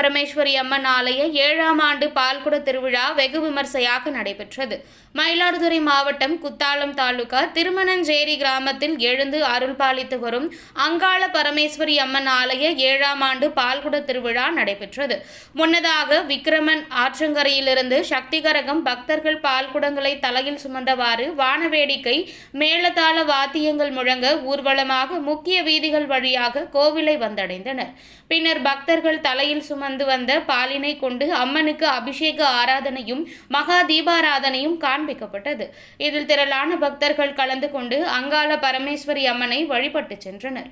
பரமேஸ்வரி அம்மன் ஆலய 7ஆம் ஆண்டு பால்குட திருவிழா வெகு விமர்சையாக நடைபெற்றது. மயிலாடுதுறை மாவட்டம் குத்தாலம் தாலுகா திருமணஞ்சேரி கிராமத்தில் எழுந்து அருள் பாலித்து வரும் அங்காள பரமேஸ்வரி அம்மன் ஆலய 7ஆம் ஆண்டு பால்குட திருவிழா நடைபெற்றது. முன்னதாக விக்கிரமன் ஆற்றங்கரையிலிருந்து சக்திகரகம் பக்தர்கள் பால்குடங்களை தலையில் சுமந்தவாறு வானவேடிக்கை மேளதாள வாத்தியங்கள் முழங்க ஊர்வலமாக முக்கிய வீதிகள் வழியாக கோவிலை வந்தடைந்தனர். பின்னர் பக்தர்கள் தலையில் சுமந்து வந்த பாலினை கொண்டு அம்மனுக்கு அபிஷேக ஆராதனையும் மகா தீபாராதனையும் காண்பிக்கப்பட்டது. இதில் திரளான பக்தர்கள் கலந்து கொண்டு அங்காள பரமேஸ்வரி அம்மனை வழிபட்டு சென்றனர்.